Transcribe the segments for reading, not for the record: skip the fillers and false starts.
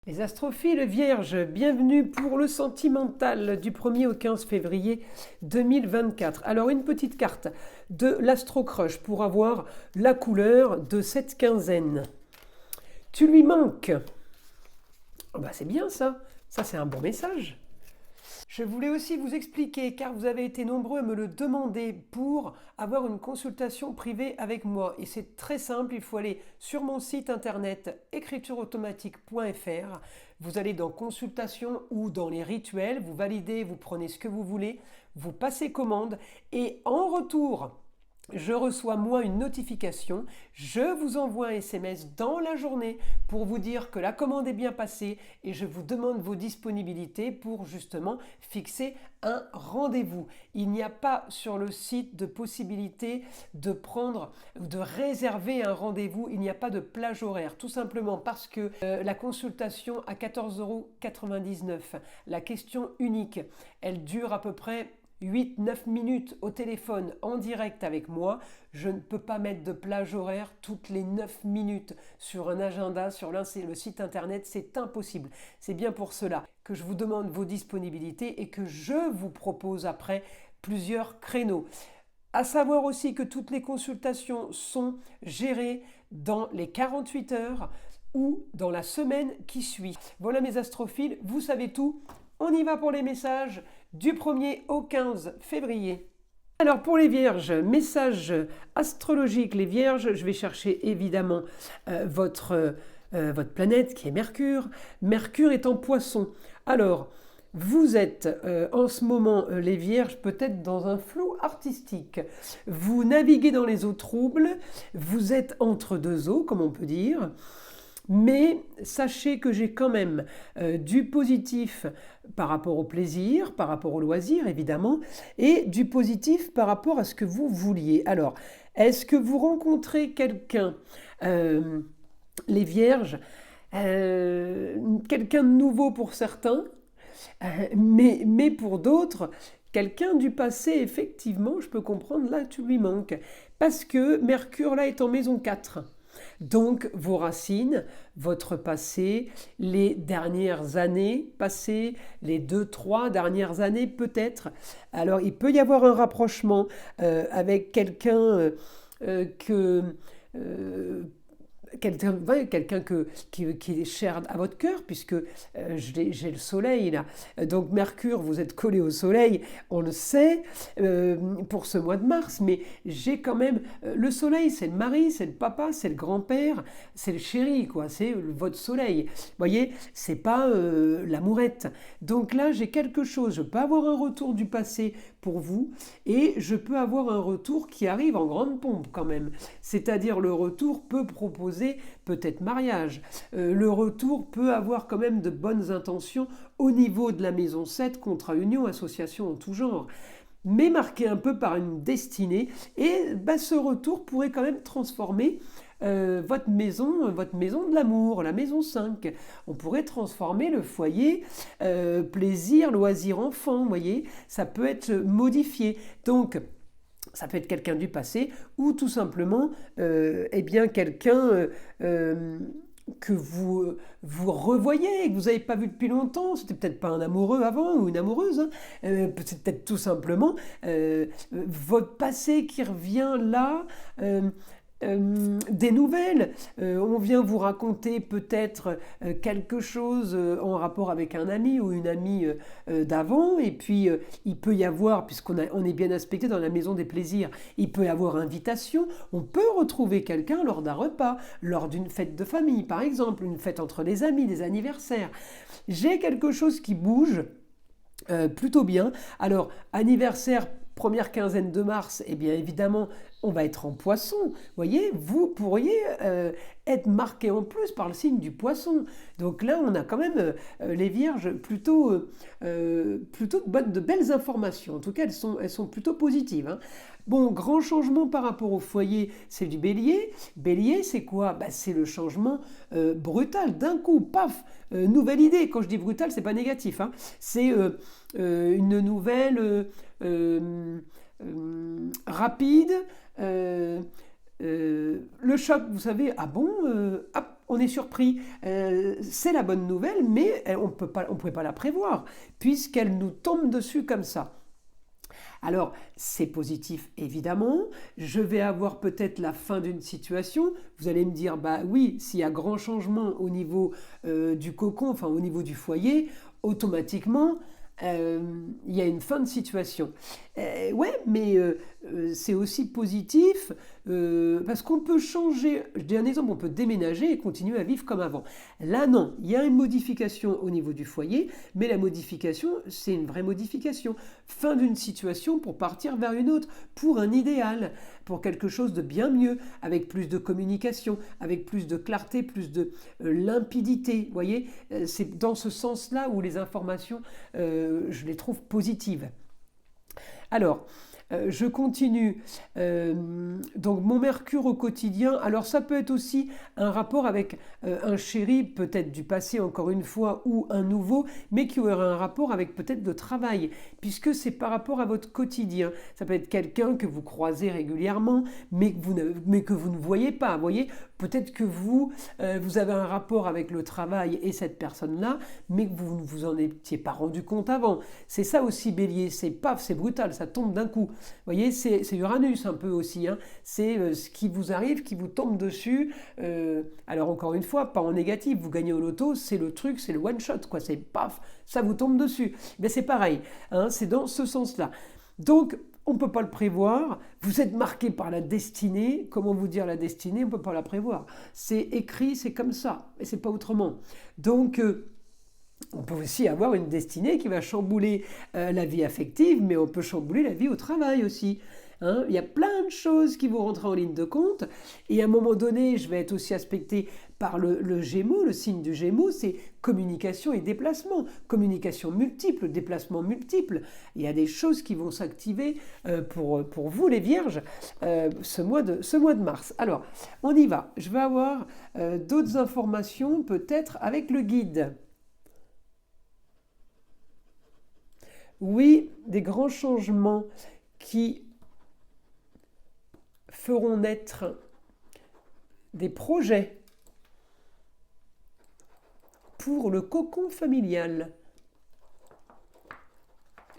Les astrophiles vierges, bienvenue pour le sentimental du 1er au 15 février 2024. Alors une petite carte de l'Astro Crush pour avoir la couleur de cette quinzaine. Tu lui manques. Oh bah c'est bien ça, c'est un bon message. Je voulais aussi vous expliquer, car vous avez été nombreux à me le demander, pour avoir une consultation privée avec moi. Et c'est très simple, il faut aller sur mon site internet écritureautomatique.fr. Vous allez dans consultation ou dans les rituels, vous validez, vous prenez ce que vous voulez, vous passez commande et en retour, je reçois moi une notification, je vous envoie un SMS dans la journée pour vous dire que la commande est bien passée et je vous demande vos disponibilités pour justement fixer un rendez-vous. Il n'y a pas sur le site de possibilité de prendre ou de réserver un rendez-vous, il n'y a pas de plage horaire, tout simplement parce que la consultation à 14,99 €, la question unique, elle dure à peu près 8-9 minutes au téléphone en direct avec moi. Je ne peux pas mettre de plage horaire toutes les 9 minutes sur un agenda, sur le site internet, c'est impossible. C'est bien pour cela que je vous demande vos disponibilités et que je vous propose après plusieurs créneaux. À savoir aussi que toutes les consultations sont gérées dans les 48 heures ou dans la semaine qui suit. Voilà mes astrophiles, vous savez tout. On y va pour les messages du 1er au 15 février. Alors pour les vierges, message astrologique, les vierges, je vais chercher évidemment votre planète qui est Mercure. Mercure est en poisson. Alors, vous êtes en ce moment, les vierges, peut-être dans un flou artistique. Vous naviguez dans les eaux troubles, vous êtes entre deux eaux, comme on peut dire. Mais sachez que j'ai quand même du positif par rapport au plaisir, par rapport au loisir évidemment, et du positif par rapport à ce que vous vouliez. Alors, est-ce que vous rencontrez quelqu'un, les vierges, quelqu'un de nouveau pour certains, mais pour d'autres, quelqu'un du passé, effectivement, je peux comprendre, là tu lui manques. Parce que Mercure là est en maison 4. Donc vos racines, votre passé, les dernières années passées, les 2-3 dernières années peut-être. Alors il peut y avoir un rapprochement avec quelqu'un que... quelqu'un qui est cher à votre cœur, puisque j'ai le soleil là. Donc Mercure, vous êtes collé au soleil, on le sait, pour ce mois de mars, mais j'ai quand même... le soleil, c'est le mari, c'est le papa, c'est le grand-père, c'est le chéri, quoi, c'est votre soleil. Vous voyez, c'est pas l'amourette. Donc là, j'ai quelque chose, je peux avoir un retour du passé pour vous, et je peux avoir un retour qui arrive en grande pompe quand même. C'est-à-dire le retour peut proposer peut-être mariage. Le retour peut avoir quand même de bonnes intentions au niveau de la maison 7, contrat union, association en tout genre, mais marqué un peu par une destinée, et ce retour pourrait quand même transformer votre maison de l'amour, la maison 5. On pourrait transformer le foyer plaisir, loisir, enfant, vous voyez, ça peut être modifié. Donc, ça peut être quelqu'un du passé ou tout simplement quelqu'un que vous revoyez, que vous n'avez pas vu depuis longtemps. C'était peut-être pas un amoureux avant ou une amoureuse. C'est peut-être tout simplement votre passé qui revient là. Des nouvelles, on vient vous raconter peut-être quelque chose en rapport avec un ami ou une amie d'avant, et puis il peut y avoir, on est bien aspecté dans la maison des plaisirs, il peut y avoir invitation, on peut retrouver quelqu'un lors d'un repas, lors d'une fête de famille par exemple, une fête entre les amis, des anniversaires. J'ai quelque chose qui bouge plutôt bien. Alors, anniversaire, première quinzaine de mars, eh bien évidemment, on va être en poisson. Vous voyez, vous pourriez être marqué en plus par le signe du poisson. Donc là, on a quand même les vierges plutôt de belles informations. En tout cas, elles sont plutôt positives, hein. Bon, grand changement par rapport au foyer, c'est du bélier. Bélier, c'est quoi? C'est le changement brutal, d'un coup, paf, nouvelle idée. Quand je dis brutal, c'est pas négatif, hein. C'est une nouvelle rapide. Le choc, vous savez, ah bon, on est surpris. C'est la bonne nouvelle, mais on ne pouvait pas la prévoir, puisqu'elle nous tombe dessus comme ça. Alors, c'est positif, évidemment. Je vais avoir peut-être la fin d'une situation. Vous allez me dire, bah oui, s'il y a grand changement au niveau du cocon, enfin au niveau du foyer, automatiquement, il y a une fin de situation. Ouais, mais c'est aussi positif parce qu'on peut changer. Je dis un exemple, on peut déménager et continuer à vivre comme avant. Là, non, il y a une modification au niveau du foyer, mais la modification, c'est une vraie modification. Fin d'une situation pour partir vers une autre, pour un idéal, pour quelque chose de bien mieux, avec plus de communication, avec plus de clarté, plus de limpidité. Vous voyez, c'est dans ce sens-là où les informations, je les trouve positives. Alors, je continue. Donc, mon Mercure au quotidien. Alors, ça peut être aussi un rapport avec un chéri, peut-être du passé, encore une fois, ou un nouveau, mais qui aurait un rapport avec peut-être le travail, puisque c'est par rapport à votre quotidien. Ça peut être quelqu'un que vous croisez régulièrement, mais que vous ne voyez pas. Vous voyez, peut-être que vous avez un rapport avec le travail et cette personne-là, mais que vous ne vous en étiez pas rendu compte avant. C'est ça aussi, Bélier. C'est paf, c'est brutal, ça tombe d'un coup. Vous voyez, c'est Uranus un peu aussi. Hein. C'est ce qui vous arrive, qui vous tombe dessus. Alors encore une fois, pas en négatif. Vous gagnez au loto, c'est le truc, c'est le one shot, quoi. C'est paf, ça vous tombe dessus. Mais c'est pareil. Hein, c'est dans ce sens-là. Donc, on ne peut pas le prévoir. Vous êtes marqué par la destinée. Comment vous dire la destinée? On ne peut pas la prévoir. C'est écrit, c'est comme ça. Et c'est pas autrement. Donc, on peut aussi avoir une destinée qui va chambouler la vie affective, mais on peut chambouler la vie au travail aussi. Hein, il y a plein de choses qui vont rentrer en ligne de compte. Et à un moment donné, je vais être aussi aspecté par le Gémeaux, le signe du Gémeaux, c'est communication et déplacement. Communication multiple, déplacement multiple. Il y a des choses qui vont s'activer pour vous, les Vierges, ce mois de mars. Alors, on y va. Je vais avoir d'autres informations, peut-être avec le guide. Oui, des grands changements qui feront naître des projets pour le cocon familial,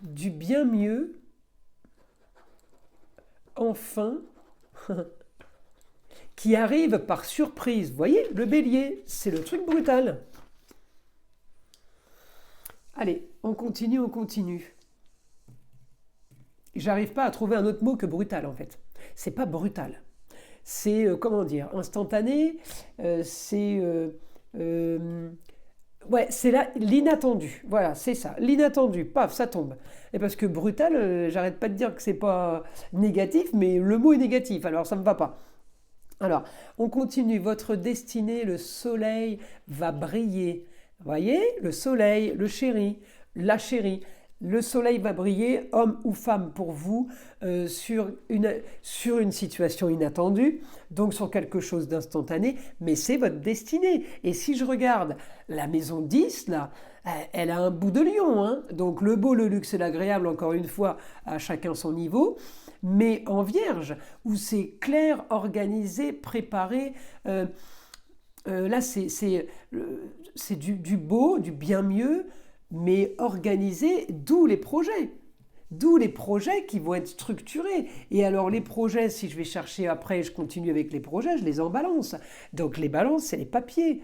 du bien mieux, enfin, qui arrive par surprise. Vous voyez, le Bélier, c'est le truc brutal. Allez, on continue. J'arrive pas à trouver un autre mot que brutal en fait. C'est pas brutal. C'est, comment dire, instantané, c'est l'inattendu. Voilà, c'est ça, l'inattendu. Paf, ça tombe. Et parce que brutal, j'arrête pas de dire que c'est pas négatif, mais le mot est négatif, alors ça me va pas. Alors, on continue. Votre destinée, le soleil va briller. Vous voyez, le soleil, le chéri, la chérie. Le soleil va briller, homme ou femme pour vous, sur une situation inattendue, donc sur quelque chose d'instantané, mais c'est votre destinée. Et si je regarde la maison 10, là, elle a un bout de lion, hein, donc le beau, le luxe et l'agréable, encore une fois, à chacun son niveau, mais en Vierge, où c'est clair, organisé, préparé. Là, c'est du beau, du bien mieux, mais organisé, d'où les projets. D'où les projets qui vont être structurés. Et alors les projets, si je vais chercher après, je continue avec les projets, je les en balance. Donc les balances, c'est les papiers.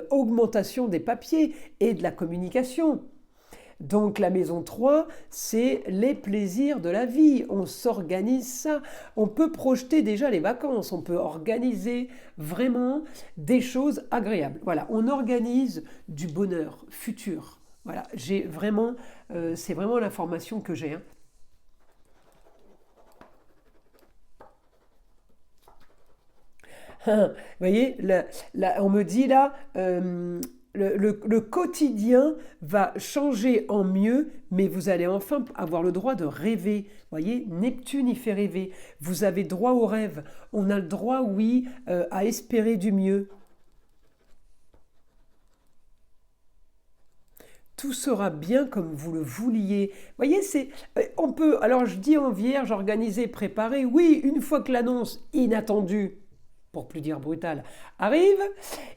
Augmentation des papiers et de la communication. Donc la maison 3, c'est les plaisirs de la vie. On s'organise ça. On peut projeter déjà les vacances. On peut organiser vraiment des choses agréables. Voilà, on organise du bonheur futur. Voilà, c'est vraiment l'information que j'ai. Hein. Vous voyez, on me dit là, le quotidien va changer en mieux, mais vous allez enfin avoir le droit de rêver. Vous voyez, Neptune y fait rêver. Vous avez droit au rêve. On a le droit, oui, à espérer du mieux. Tout sera bien comme vous le vouliez. Vous voyez, on peut, alors je dis en Vierge, organiser, préparer, oui, une fois que l'annonce inattendue pour plus dire brutal, arrive,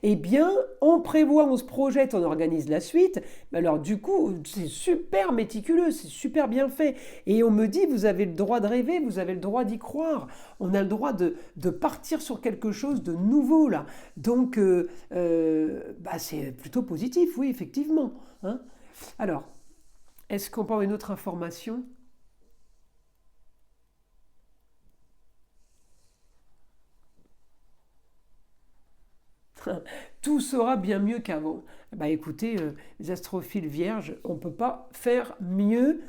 eh bien, on prévoit, on se projette, on organise la suite. Mais alors, du coup, c'est super méticuleux, c'est super bien fait. Et on me dit, vous avez le droit de rêver, vous avez le droit d'y croire. On a le droit de partir sur quelque chose de nouveau, là. Donc, c'est plutôt positif, oui, effectivement. Hein. Alors, est-ce qu'on peut avoir une autre information? Tout sera bien mieux qu'avant. Bah écoutez, les astrophiles vierges, on ne peut pas faire mieux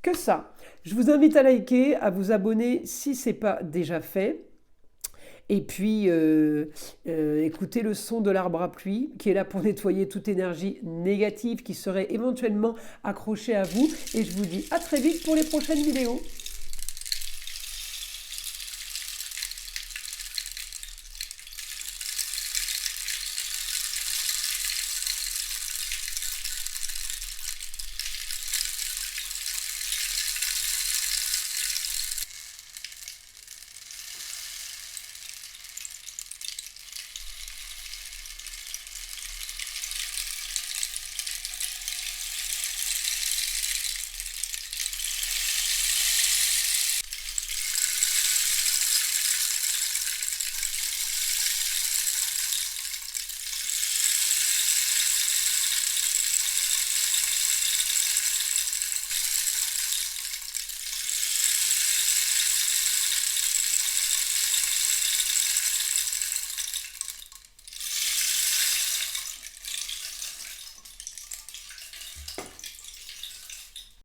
que ça. Je vous invite à liker, à vous abonner si ce n'est pas déjà fait. Et puis, écoutez le son de l'arbre à pluie qui est là pour nettoyer toute énergie négative qui serait éventuellement accrochée à vous. Et je vous dis à très vite pour les prochaines vidéos.